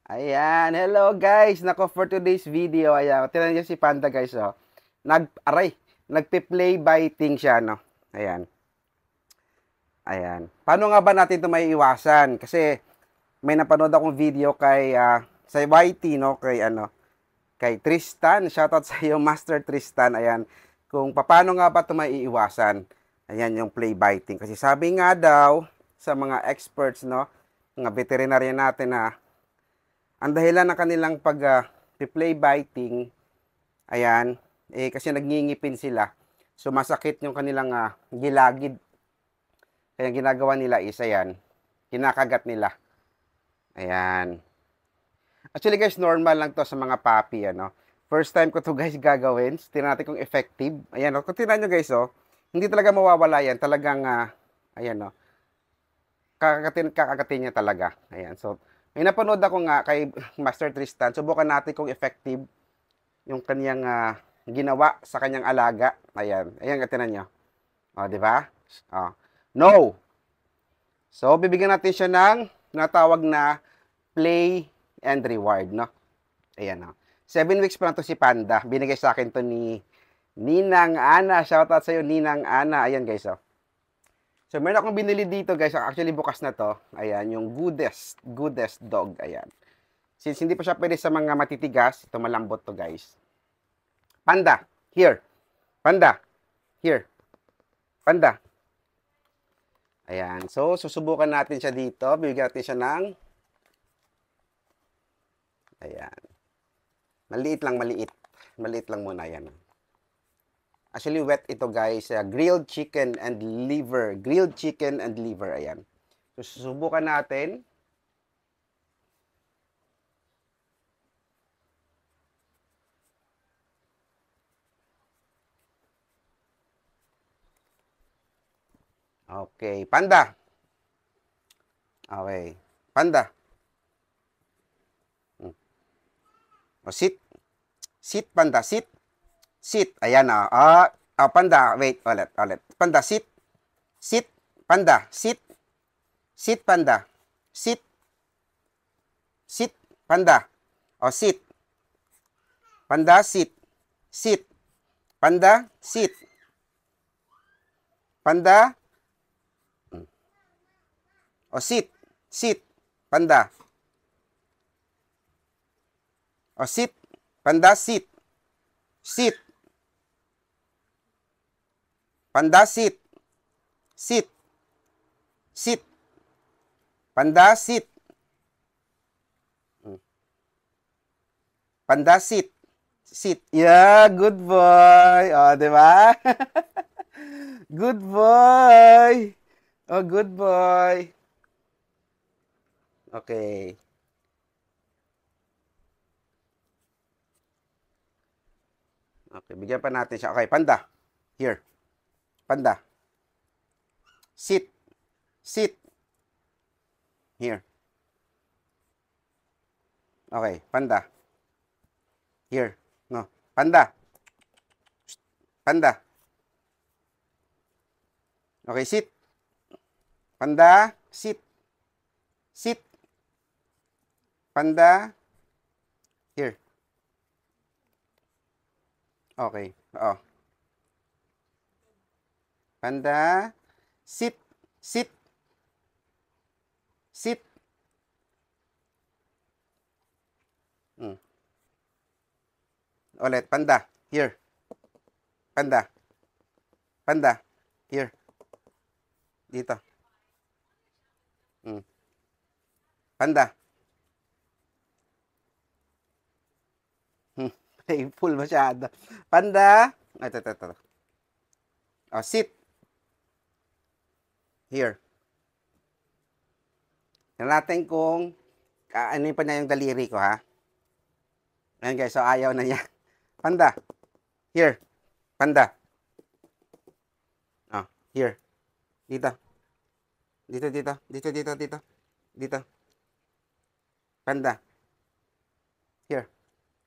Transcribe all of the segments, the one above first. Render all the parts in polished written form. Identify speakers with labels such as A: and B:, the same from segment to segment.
A: Ayan, hello guys. Nako for today's video, ayan, tingnan niyo si Panda guys, oh. Nagpe-play biting siya, no. Ayan. Ayan. Paano nga ba natin 'to maiiwasan? Kasi may napanood akong video kay sa YT, no, kay Tristan. Shoutout sa iyo, Master Tristan. Ayan. Kung paano nga ba 'to maiiwasan. Ayan yung play biting. Kasi sabi nga daw sa mga experts, no, mga veterinarian natin na ang dahilan ng kanilang play biting, ayan, kasi nagngingipin sila. So, masakit yung kanilang gilagid. Kaya ginagawa nila is, ayan, kinakagat nila. Ayan. Actually, guys, normal lang to sa mga puppy, ano. First time ko to, guys, gagawin. Tingnan natin kung effective. Ayan, kung tingnan nyo, guys, hindi talaga mawawala yan. Talagang, ayan, kakagatin niya talaga. Ayan, so, may napanood ako nga kay Master Tristan. Subukan natin kung effective yung kanyang ginawa sa kanyang alaga. Ayan. Ayan, katinan nyo. O, di ba? O. No! So, bibigyan natin siya ng natawag na play and reward, no? Ayan, 7 weeks pa lang to si Panda. Binigay sa akin to ni Ninang Ana. Shoutout sa iyo, Ninang Ana. Ayan, guys, So, meron akong binili dito, guys. Actually, bukas na to. Ayan, yung goodest dog. Ayan. Since hindi pa siya pwede sa mga matitigas, ito malambot to, guys. Panda, here. Panda, here. Panda. Ayan. So, susubukan natin siya dito. Bibigyan natin siya ng ayan. Maliit lang, maliit. Maliit lang muna, ayan. Actually, wet ito, guys. Grilled chicken and liver. Grilled chicken and liver. Ayan. So, susubukan natin. Okay. Panda. Okay. Panda. O, sit. Sit, Panda. Sit. Sit. Ayan, Panda. Wait. Ulit. Panda, sit. Sit. Panda. Sit. Sit, Panda. Sit. Sit, Panda. O, sit. Panda, sit. Sit. Panda, sit. Panda. O, sit. Sit. Panda. O, sit. Panda, sit. Sit. Panda, sit. Sit. Sit. Panda, sit. Panda, sit. Sit. Yeah, good boy. O, di ba? Good boy. Oh, good boy. Okay. Okay, bigyan pa natin siya. Okay, Panda. Here. Panda. Sit. Sit. Here. Okay, Panda. Here. No. Panda. Panda. Okay, sit. Panda. Sit. Sit. Panda. Here. Okay. Oo. Panda. Sit. Sit. Sit. Ulit. Panda. Here. Panda. Panda. Here. Dito. Panda. Full masyado. Panda. Ito. Oh, sit. Here. Tignan natin kung ano pa niya yung daliri ko, ha? Ayan, guys. So, ayaw na niya. Panda. Here. Panda. Oh, here. Dito. Dito. Panda. Here.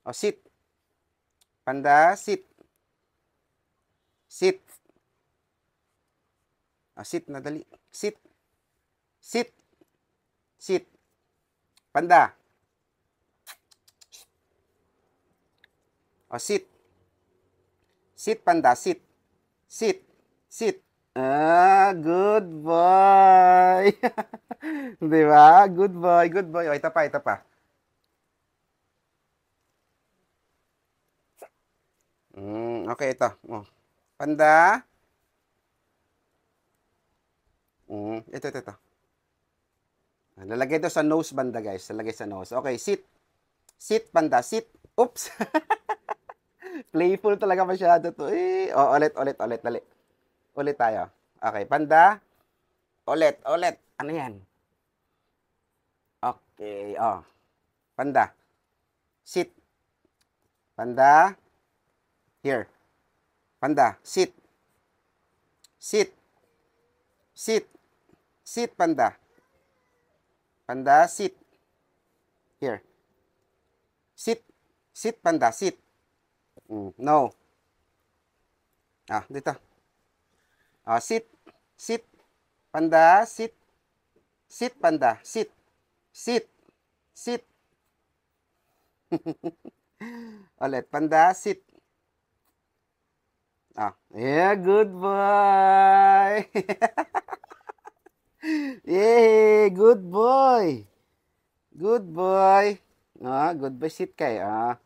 A: Oh, sit. Panda, sit. Sit. Sit na dali. Sit. Sit. Sit. Panda. O, sit. Sit, panda. Sit. Sit. Sit. Ah, good boy. Di ba? Good boy, good boy. O, ito pa, ito pa. Okay, ito. O, panda. Ito. Lalagay ito sa nose banda, guys. Lalagay sa nose. Okay, sit. Sit, panda. Sit. Oops. Playful talaga masyado to. Ulit. Dali. Ulit tayo. Okay, panda. Ulit. Ano yan? Okay, panda. Sit. Panda. Here. Panda. Sit. Sit. Sit. Sit, panda. Panda, sit. Here. Sit. Sit, panda. Sit. No. Dito. Sit. Sit. Panda, sit. Sit, panda. Sit. Sit. Sit. Ulit. Panda, sit. Yeah, good boy. Yay, good boy. Good boy. Good boy. Sit kayo.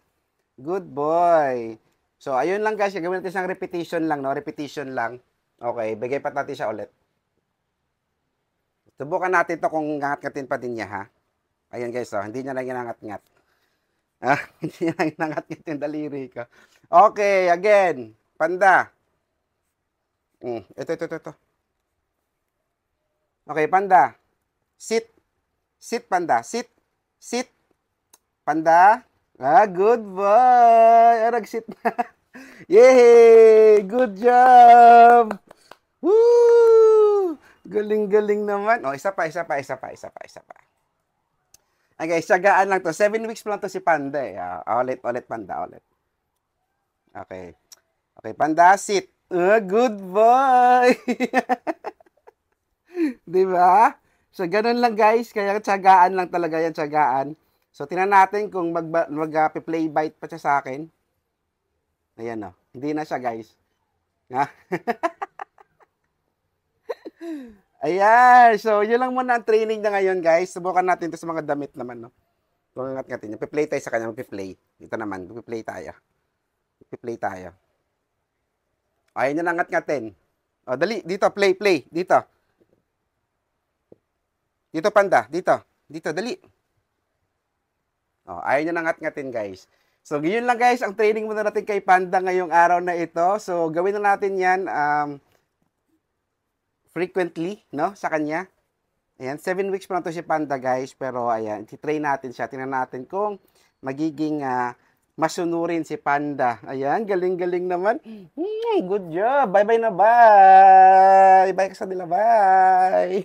A: Good boy. So, ayun lang guys. Gagawin natin isang repetition lang, no? Repetition lang. Okay, bigay pa natin siya ulit. Subukan natin to kung ngangat-ngatin pa din niya, ha? Ayun guys, hindi niya lang inangat-ngat. Hindi niya lang inangat-ngat yung daliri ko. Okay, again. Panda. Ito. Okay, panda. Sit. Sit, panda. Sit. Sit. Panda. Good boy. Nag-sit na. Yay! Good job! Woo! Galing-galing naman. Isa pa. Okay, sagaan lang to. 7 weeks pa lang to si Panda eh. Ulit, panda, ulit. Okay. Okay, panda, sit. Good boy! Diba? So, ganun lang guys. Kaya tsagaan lang talaga yan, tsagaan. So, tingnan natin kung mag-play bite pa siya sa akin. Ayan o. Hindi na siya guys. Ayan. So, yun lang muna ang training na ngayon guys. Subukan natin ito sa mga damit naman. No? Kung ngat-ngatin. Piplay tayo sa kanya. Piplay. Dito naman. Piplay tayo. Ayan yun ang ngat-ngatin. Dali. Dito. Play. Dito. Dito, panda. Dito, dali. Ayaw nyo nang ngat-ngatin, guys. So, yun lang, guys, ang training muna natin kay Panda ngayong araw na ito. So, gawin na natin yan frequently, no, sa kanya. Ayan, 7 weeks pa na to si Panda, guys. Pero, ayan, titrain natin siya. Tingnan natin kung magiging masunurin si Panda. Ayan, galing-galing naman. Good job. Bye-bye na, bye. Bye ka sa nila, bye.